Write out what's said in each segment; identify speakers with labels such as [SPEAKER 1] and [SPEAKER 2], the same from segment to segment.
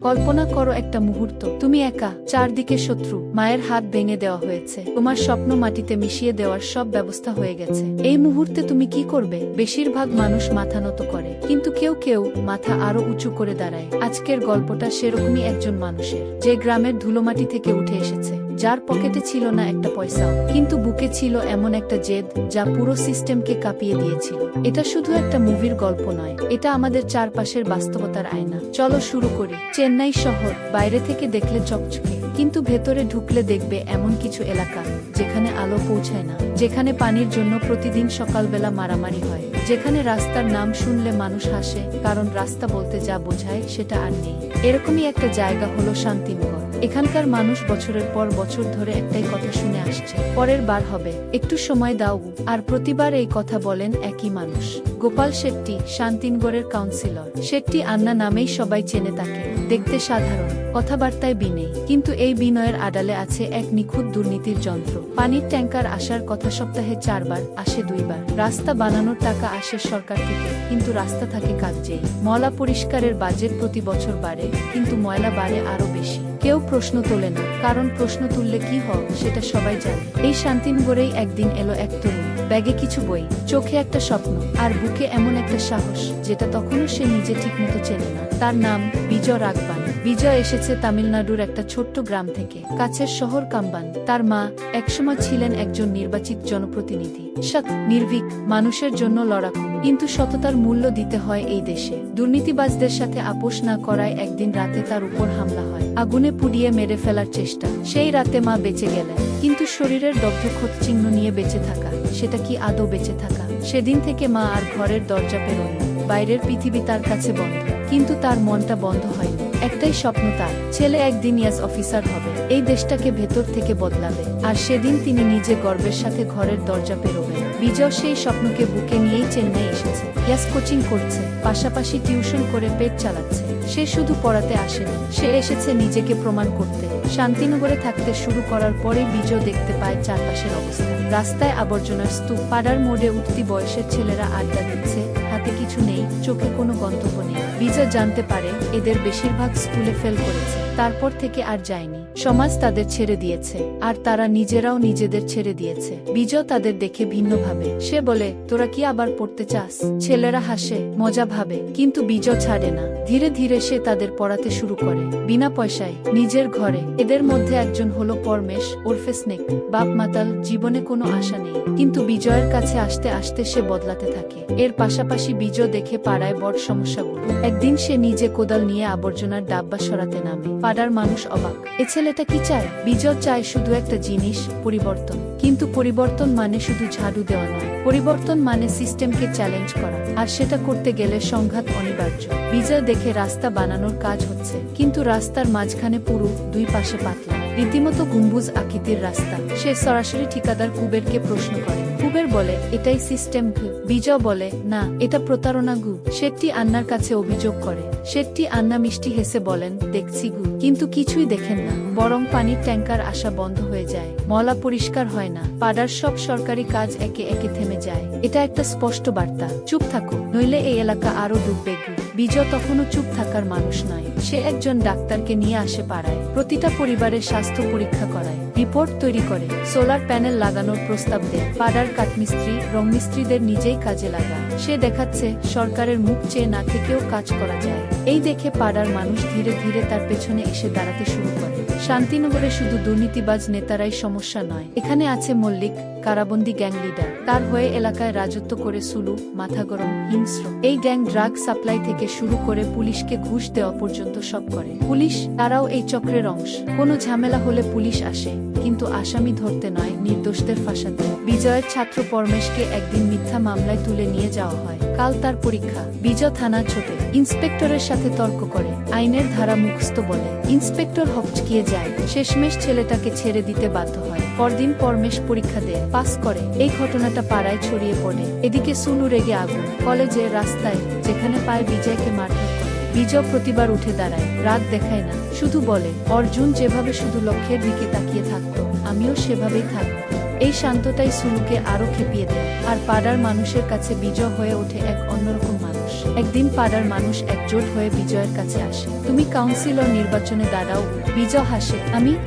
[SPEAKER 1] কল্পনা করো একটা মুহূর্ত, তুমি একা, চারদিকে শত্রু, মায়ের হাত ভেঙে দেওয়া হয়েছে, তোমার স্বপ্ন মাটিতে মিশিয়ে দেওয়ার সব ব্যবস্থা হয়ে গেছে। এই মুহূর্তে তুমি কি করবে? বেশিরভাগ মানুষ মাথা নত করে, কিন্তু কেউ কেউ মাথা আরো উঁচু করে দাঁড়ায়। আজকের গল্পটা সেরকমই একজন মানুষের, যে গ্রামের ধুলোমাটি থেকে উঠে এসেছে, যার পকেটে ছিল না একটা পয়সাও, কিন্তু বুকে ছিল এমন একটা জেদ যা পুরো সিস্টেমকে কাঁপিয়ে দিয়েছিল। এটা শুধু একটা মুভির গল্প নয়, এটা আমাদের চারপাশের বাস্তবতার আয়না। চলো শুরু করি। চেন্নাই শহর বাইরে থেকে দেখলে চকচকে, কিন্তু ভেতরে ঢুকলে দেখবে এমন কিছু এলাকা যেখানে আলো পৌঁছায় না, যেখানে পানির জন্য প্রতিদিন সকালবেলা মারামারি হয়, যেখানে রাস্তার নাম শুনলে মানুষ হাসে, কারণ রাস্তা বলতে যা বোঝায় সেটা আর নেই। এরকমই একটা জায়গা হলো শান্তিনগর। এখানকার মানুষ বছরের পর বছর ধরে একটাই কথা শুনে আসছে, পরের বার হবে, একটু সময় দাও। আর প্রতিবার এই কথা বলেন একই মানুষ, গোপাল শেট্টি, শান্তিনগরের কাউন্সিলর। শেট্টি আন্না নামেই সবাই চেনে তাকে। দেখতে সাধারণ, কথাবার্তায় বিনয়ী, কিন্তু এই বিনয়ের আড়ালে আছে এক নিখুঁত দুর্নীতির যন্ত্র। পানির ট্যাঙ্কার আসার কথা সপ্তাহে 4 বার, আসে 2 বার। রাস্তা বানানোর টাকা আসে সরকার থেকে, কিন্তু রাস্তা থাকে কাগজেই। ময়লা পরিষ্কারের বাজেট প্রতি বছর বাড়ে, কিন্তু ময়লা বাড়ে আরো বেশি। কেউ প্রশ্ন তোলে না, কারণ প্রশ্ন তুললে কি হয় সেটা সবাই জানে। এই শান্তিনগরেই একদিন এলো এক তরুণ, ব্যাগে কিছু বই, চোখে একটা স্বপ্ন, আর বুকে এমন একটা সাহস যেটা তখনও সে নিজে ঠিকমতো চেনে না। তার নাম বিজয় রাঘবান। বিজয় এসেছে তামিলনাড়ুর একটা ছোট্ট গ্রাম থেকে, কাছের শহর কাম্বান। তার মা একসময় ছিলেন একজন নির্বাচিত জনপ্রতিনিধি, সৎ, নির্ভীক, মানুষের জন্য লড়াকু। কিন্তু সততার মূল্য দিতে হয় এই দেশে। দুর্নীতিবাজদের সাথে আপোষ না করায় একদিন রাতে তার উপর হামলা হয়, আগুনে পুড়িয়ে মেরে ফেলার চেষ্টা। সেই রাতে মা বেঁচে গেলেন, কিন্তু শরীরের দগ্ধ ক্ষতচিহ্ন নিয়ে বেঁচে থাকা, সেটা কি আদৌ বেঁচে থাকা? সেদিন থেকে মা আর ঘরের দরজা পেরোয়নি। বাইরের পৃথিবী তার কাছে বন্ধ, কিন্তু তার মনটা বন্ধ হয়নি। একটাই স্বপ্ন তার, ছেলে একদিন ইয়াস অফিসার হবে, এই দেশটাকে ভেতর থেকে বদলাবে। আর সেদিন তিনি নিজে গর্বের সাথে ঘরের দরজা পেরোবেন। বিজয় সেই স্বপ্নকে বুকে নিয়েই চেন্নাই এসেছে। ইয়াস কোচিং করছে, পাশাপাশি টিউশন করে পেট চালাচ্ছে। সে শুধু পড়াতে আসেনি, সে এসেছে নিজেকে প্রমাণ করতে। শান্তিনগরে থাকতে শুরু করার পরেই বিজয় দেখতে পায় চারপাশের অবস্থা। রাস্তায় আবর্জনার স্তূপ, পাড়ার মোড়ে উঠতি বয়সের ছেলেরা আড্ডা দিচ্ছে, হাতে কিছু নেই, চোখে কোনো গন্তব্য নেই। বিজয় জানতে পারে এদের বেশিরভাগ স্কুলে ফেল করেছে, তারপর থেকে আর যায়নি। সমাজ তাদের ছেড়ে দিয়েছে, আর তারা নিজেরাও নিজেদের ছেড়ে দিয়েছে। বিজয় তাদের দেখে ভিন্ন ভাবে। সে বলে, তোরা কি আবার পড়তে চাস? ছেলেরা হাসে, মজা ভাবে, কিন্তু বিজয় ছাড়ে না। ধীরে ধীরে সে তাদের পড়াতে শুরু করে, বিনা পয়সায়, নিজের ঘরে। এদের মধ্যে একজন হলো পরমেশ, ওরফে স্নেক। বাপ মাতাল, জীবনে কোনো আশা নেই, কিন্তু বিজয়ের কাছে আসতে আসতে সে বদলাতে থাকে। এর পাশাপাশি বিজয় দেখে পাড়ায় বড় সমস্যাগুলো। একদিন সে নিজে কোদাল নিয়ে আবর্জনার ডাব্বা সরাতে নামে। পাড়ার মানুষ অবাক, এ ছেলেটা কি চায়? বিজয় চায় শুধু একটা জিনিস, পরিবর্তন। কিন্তু পরিবর্তন মানে শুধু ঝাড়ু দেওয়া নয়, পরিবর্তন মানে সিস্টেমকে চ্যালেঞ্জ করা, আর সেটা করতে গেলে সংঘাত অনিবার্য। বিজয় দেখে রাস্তা বানানোর কাজ হচ্ছে, কিন্তু রাস্তার মাঝখানে পুরো, দুই পাশে পাতলা, রীতিমতো গম্বুজ আকৃতির রাস্তা। সে সরাসরি ঠিকাদার কুবেরকে প্রশ্ন করে। কুবের বলে, এটাই সিস্টেম গু। বিজয় বলে, না, এটা প্রতারণা গু। শেট্টি আন্নার কাছে অভিযোগ করে। শেট্টি আন্না মিষ্টি হেসে বলেন, দেখছি গু, কিন্তু কিছুই দেখেন না, বরং পানির ট্যাঙ্কার আসা বন্ধ হয়ে যায়, ময়লা পরিষ্কার হয় না, পাড়ার সব সরকারি কাজ একে একে থেমে যায়। এটা একটা স্পষ্ট বার্তা, চুপ থাকো, নইলে এই এলাকা আরো ডুববে গু। বিজয় তখনও চুপ থাকার মানুষ নয়। সে একজন ডাক্তারকে নিয়ে আসে পাড়ায়, প্রতিটা পরিবারের স্বাস্থ্য পরীক্ষা করায়, রিপোর্ট তৈরি করে, সোলার প্যানেল লাগানোর প্রস্তাব দেয়। পাড়ার কাঠমিস্ত্রি, রংমিস্ত্রিদের নিজেই কাজে লাগায়। সে দেখাচ্ছে সরকারের মুখ চেয়ে না থেকেও কাজ করা যায়। এই দেখে পাড়ার মানুষ ধীরে ধীরে তার পেছনে এসে দাঁড়াতে শুরু করে। শান্তিনগরে শুধু দুর্নীতিবাজ নেতারাই সমস্যা নয়, এখানে আছে মল্লিক, কারাবন্দী গ্যাং লিডার। তার হয়ে এলাকায় রাজত্ব করে সুলু, মাথা গরম, হিংস্র। এই গ্যাং ড্রাগ সাপ্লাই থেকে শুরু করে পুলিশকে ঘুষ দেওয়া পর্যন্ত সব করে। পুলিশ, তারাও এই চক্রের অংশ। কোনো ঝামেলা হলে পুলিশ আসে, কিন্তু আসামি ধরতে নয়, নির্দোষদের ফাঁসাতে। বিজয়ের ছাত্র পরমেশকে একদিন মিথ্যা মামলায় তুলে নিয়ে যাওয়া হয়। কাল তার পরীক্ষা। বিজয় থানা ছোটে, ইন্সপেক্টরের সাথে তর্ক করে, আইনের ধারা মুখস্থ বলে। ইন্সপেক্টর হকচকিয়ে যায়, শেষমেশ ছেলেটাকে ছেড়ে দিতে বাধ্য হয়। পরদিন পরমেশ পরীক্ষা দেয়, পাস করে। এই ঘটনাটা পাড়ায় ছড়িয়ে পড়ে। এদিকে সুলু রেগে আগুন, কলেজে, রাস্তায়, যেখানে পায় বিজয়কে মারধর করে। বিজয় প্রতিবার উঠে দাঁড়ায়, রাগ দেখায় না, শুধু বলে, অর্জুন যেভাবে শুধু লক্ষ্যের দিকে তাকিয়ে থাকতো, আমিও সেভাবেই থাকবো। এই শান্ততাই সুলুকে আরো খেপিয়ে দেয়, আর পাড়ার মানুষের কাছে বিজয় হয়ে ওঠে এক অন্যরকম মানুষ। মানুষ। একদিন পাড়ার মানুষ একজোট হয়ে বিজয়ের কাছে আসে। তুমি কাউন্সিলর নির্বাচনে দাঁড়াও। বিজয় হাসে,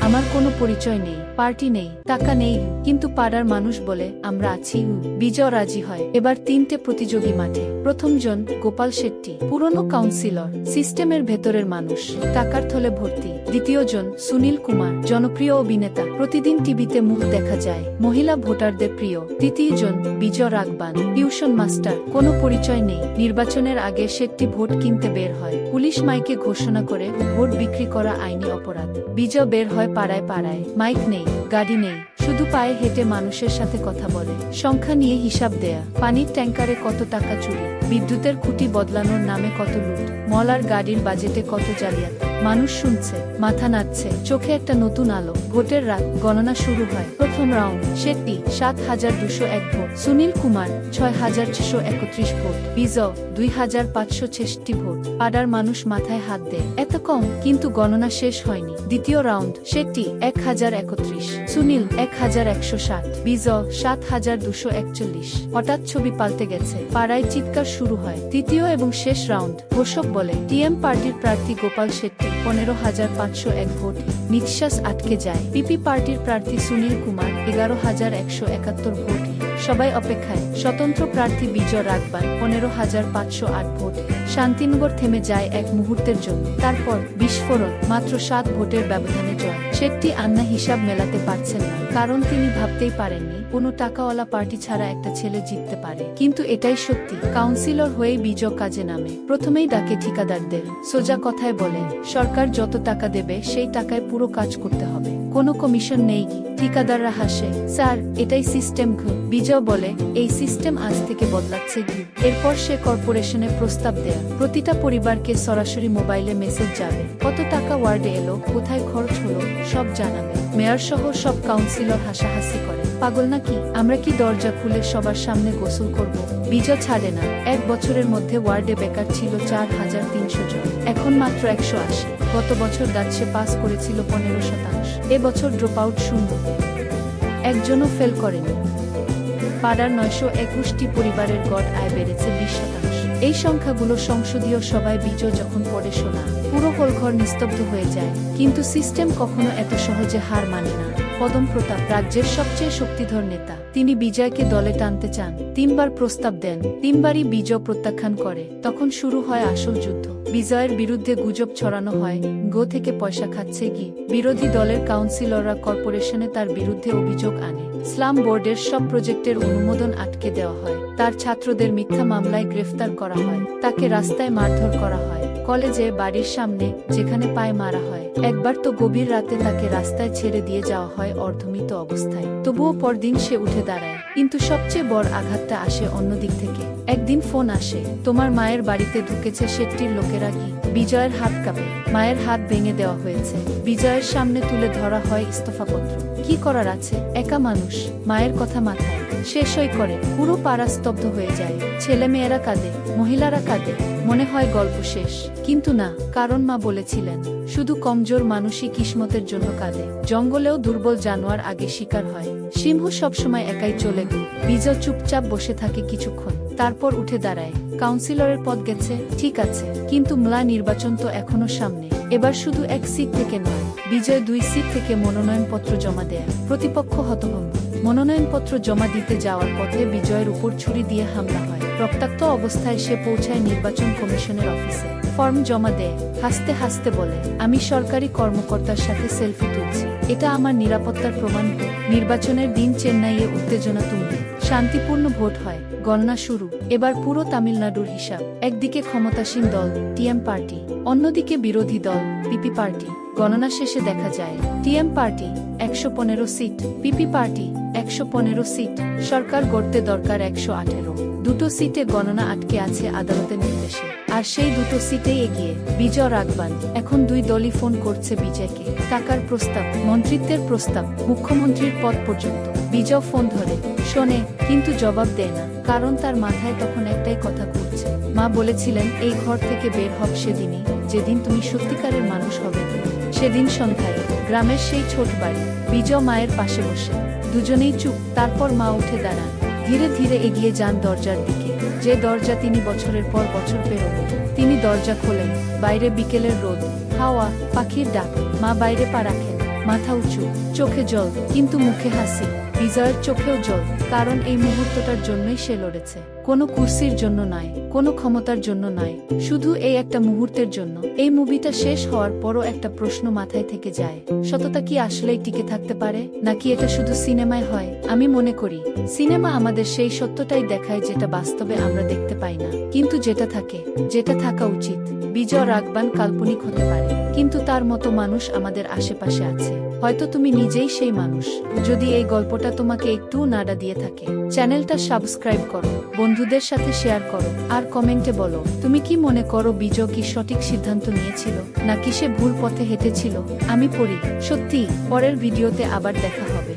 [SPEAKER 1] আমার কোনো পরিচয় নেই, পার্টি নেই, টাকা নেই, কিন্তু পাড়ার মানুষ বলে আমরা আছি। বিজয় রাজি হয়। এবার 3টে প্রতিযোগী মাঠে। প্রথম জন গোপাল শেট্টি, পুরনো কাউন্সিলর, সিস্টেমের ভেতরের মানুষ, টাকার থলে ভর্তি। দ্বিতীয় জন সুনীল কুমার, জনপ্রিয় অভিনেতা, প্রতিদিন টিভিতে মুখ দেখা যায়, মহিলা ভোটারদের প্রিয়। তৃতীয় জন বিজয় রাগবান, টিউশন মাস্টার, কোনো পরিচয় নেই। নির্বাচনের আগে শেট্টি ভোট কিনতে বের হয়। পুলিশ মাইকে ঘোষণা করে ভোট বিক্রি করা আইনি অপরাধ। বিজয় বের হয় পাড়ায় পাড়ায়। মাইক নেই, গাড়ি নেই, শুধু পায়ে হেঁটে মানুষের সাথে কথা বলে, সংখ্যা নিয়ে হিসাব দেয়া, পানির ট্যাঙ্কারে কত টাকা চুরি, বিদ্যুতের খুঁটি বদলানোর নামে কত লুট, মলার গাড়ির বাজেটে কত জালিয়াতি। মানুষ শুনছে, মাথা নাড়ছে, চোখে একটা নতুন আলো। ভোটের রাত, গণনা শুরু হয়। প্রথম রাউন্ড, শেট্টি ৭,২০১ ভোট, সুনীল কুমার ৬,৬৩১ ভোট, বিজয় ২,৫৬৬ ভোট। পাড়ার মানুষ মাথায় হাত দেয়, এত কম? কিন্তু গণনা শেষ হয়নি। দ্বিতীয় রাউন্ড, শেট্টি ১,০৩১, সুনীল ১,১৬০, বিজয় ৭,২৪১। হঠাৎ ছবি পাল্টে গেছে, পাড়ায় চিৎকার শুরু হয়। তৃতীয় এবং শেষ রাউন্ড, ঘোষক বলে টিএম পার্টির প্রার্থী গোপাল শেট্টি ১৫,৫০১ ভোট, নিঃশ্বাস আটকে যায়। পিপি পার্টির প্রার্থী সুনীল কুমার ১১,১৭১ ভোট। সবাই অপেক্ষায়। স্বতন্ত্র প্রার্থী বিজয় রাগবান ১৫,৫০৮ ভোট। শান্তিনগর থেমে যায় এক মুহূর্তের জন্য। তারপর বিস্ফোরণ, মাত্র ৭ ভোটের ব্যবধানে জয়। শেট্টি আন্না হিসাব মেলাতে পারছেন না, কারণ তিনি ভাবতেই পারেননি কোনো টাকাওয়ালা পার্টি ছাড়া একটা ছেলে জিততে পারে। কিন্তু এটাই সত্যি, কাউন্সিলর হয়েই বিজয় কাজে নামে। প্রথমেই ডাকে ঠিকাদারদের, সোজা কথায় বলে সরকার যত টাকা দেবে সেই টাকায় পুরো কাজ করতে হবে, কোনো কমিশন নেই। ঠিকাদাররা হাসে, স্যার এটাই সিস্টেম। বিজয় বলে এই সিস্টেম আজ থেকে বদলাচ্ছে। এরপর সে কর্পোরেশনে প্রস্তাব দেয়, প্রতিটা পরিবারকে সরাসরি মোবাইলে মেসেজ যাবে, কত টাকা ওয়ার্ডে এলো, কোথায় খরচ হলো, সব জানাবে। মেয়র সহ সব কাউন্সিলর হাসাহাসি করে, পাগল নাকি, আমরা কি দরজা খুলে সবার সামনে গোসল করব? বিজয় ছাড়ে না। 1 বছরের মধ্যে ওয়ার্ডে বেকার ছিল ৪,৩০০ জন, এখন মাত্র ১৮০। গত বছর দাঁতসে পাস করেছিল ১৫%, এবছর ড্রপ আউট 0, একজনও ফেল করেনি। পাড়ার ৯২১টি পরিবারের গড় আয় বেড়েছে ২০%। এই সংখ্যাগুলো সংসদীয় সভায় বিজয় যখন পড়ে শোনা, পুরো হলঘর নিস্তব্ধ হয়ে যায়। কিন্তু সিস্টেম কখনো এত সহজে হার মানে না। পদম প্রতাপ রাজ্যের সবচেয়ে শক্তিধর নেতা, তিনি বিজয়কে দলে টানতে চান। 3বার প্রস্তাব দেন, 3বারই বিজয় প্রত্যাখ্যান করে। তখন শুরু হয় আসল যুদ্ধ। বিজয়ের বিরুদ্ধে গুজব ছড়ানো হয়, গো থেকে পয়সা খাচ্ছে কি। বিরোধী দলের কাউন্সিলররা কর্পোরেশনে তার বিরুদ্ধে অভিযোগ আনে। স্লাম বোর্ডের সব প্রজেক্টের অনুমোদন আটকে দেওয়া হয়। তার ছাত্রদের মিথ্যা মামলায় গ্রেফতার করা হয়। তাকে রাস্তায় মারধর করা হয়, কলেজে, বাড়ির সামনে, যেখানে পায়ে মারা হয়। একবার তো গভীর রাতে তাকে রাস্তায় ছেড়ে দিয়ে যাওয়া হয় অর্ধমৃত অবস্থায়। তবুও পরদিন সে উঠে দাঁড়ায়। কিন্তু সবচেয়ে বড় আঘাতটা আসে অন্য দিক থেকে। একদিন ফোন আসে, তোমার মায়ের বাড়িতে ঢুকেছে শেট্টির লোকেরা। কি? বিজয়ের হাত কাঁপে। মায়ের হাত ভেঙে দেওয়া হয়েছে। বিজয়ের সামনে তুলে ধরা হয় ইস্তফাপত্র। কি করার আছে, একা মানুষ, মায়ের কথা মাথায়, সে সই করে। পুরো পাড়া স্তব্ধ হয়ে যায়। ছেলে মেয়েরা কাঁদে, মহিলারা কাঁদে, মনে হয় গল্প শেষ। কিন্তু না, কারণ মা বলেছিলেন শুধু কমজোর মানুষই কিসমতের জন্য কাঁদে। জঙ্গলেও দুর্বল জানোয়ার আগে শিকার হয়, সিংহ সবসময় একাই চলে। বিজয় চুপচাপ বসে থাকে কিছুক্ষণ, তারপর উঠে দাঁড়ায়। কাউন্সিলরের পদ গেছে, ঠিক আছে, কিন্তু মলা নির্বাচন তো এখনো সামনে। এবার শুধু 1 সিট থেকে নয়, বিজয় 2 সিট থেকে মনোনয়নপত্র জমা দেয়। প্রতিপক্ষ হতভম্ব। মনোনয়নপত্র জমা দিতে যাওয়ার পথে বিজয়ের উপর ছুরি দিয়ে হামলা হয়। রক্তাক্ত অবস্থায় সে পৌঁছায় নির্বাচন কমিশনের অফিসে। ফর্ম জমা দেয়, হাসতে হাসতে বলে, আমি সরকারি কর্মকর্তার সাথে সেলফি তুলছি, এটা আমার নিরাপত্তার প্রমাণ। নির্বাচনের দিন চেন্নাইয়ে উত্তেজনা তুঙ্গে। শান্তিপূর্ণ ভোট হয়, গণনা শুরু। এবার পুরো তামিলনাড়ুর হিসাব। একদিকে ক্ষমতাসীন দল টিএম পার্টি, অন্যদিকে বিরোধী দল পিপি পার্টি। গণনা শেষে দেখা যায় টিএম পার্টি ১১৫ সিট, পিপি পার্টি ১১৫ সিট। সরকার গড়তে দরকার ১১৮। 2টো সিটে গণনা আটকে আছে আদালতের নির্দেশে। আর সেই 2টো সিটেই এগিয়ে বিজয় রাগবান। এখন 2 দলই ফোন করছে বিজয়কে। টাকার প্রস্তাব, মন্ত্রিত্বের প্রস্তাব, মুখ্যমন্ত্রীর পদ পর্যন্ত। বিজয় ফোন ধরে, শোনে, কিন্তু জবাব দেয় না, কারণ তার মাথায় তখন একটাই কথা ঘুরছে। মা বলেছিলেন এই ঘর থেকে বের হব সেদিনই, যেদিন তুমি সত্যিকারের মানুষ হবে। সেদিন সন্ধ্যায় গ্রামের সেই ছোট বাড়ি। বিজয় মায়ের পাশে বসে, দুজনেই চুপ। তারপর মা উঠে দাঁড়ান, ধীরে ধীরে এগিয়ে যান দরজার দিকে। যে দরজা তিনি বছরের পর বছর পেরোবেন। তিনি দরজা খোলেন, বাইরে বিকেলের রোদ, হাওয়া, পাখির ডাক। মা বাইরে পা রাখেন, মাথা উঁচু, চোখে জল, কিন্তু মুখে হাসি। বিজয়ের চোখেও জল, কারণ এই মুহূর্তটার জন্যই সে লড়েছে। কোনো কুর্সির জন্য নয়, কোনো ক্ষমতার জন্য নয়, শুধু এই একটা মুহূর্তের জন্য। এই মুভিটা শেষ হওয়ার পরও একটা প্রশ্ন মাথায় থেকে যায়, সততা কি আসলেই টিকে থাকতে পারে, নাকি এটা শুধু সিনেমায় হয়? আমি মনে করি সিনেমা আমাদের সেই সত্যটাই দেখায় যেটা বাস্তবে আমরা দেখতে পাই না, কিন্তু যেটা থাকে, যেটা থাকা উচিত। বিজয় রাগবান কাল্পনিক হতে পারে, কিন্তু তার মতো মানুষ আমাদের আশেপাশে আছে। হয়তো তুমি নিজেই সেই মানুষ। যদি এই গল্পটা তোমাকে একটুও নাড়া দিয়ে থাকে, চ্যানেলটা সাবস্ক্রাইব করো, বন্ধুদের সাথে শেয়ার করো, আর কমেন্টে বলো তুমি কি মনে করো বিজয় কি সঠিক সিদ্ধান্ত নিয়েছিল, নাকি সে ভুল পথে হেঁটেছিল। আমি পড়ি সত্যি। পরের ভিডিওতে আবার দেখা হবে।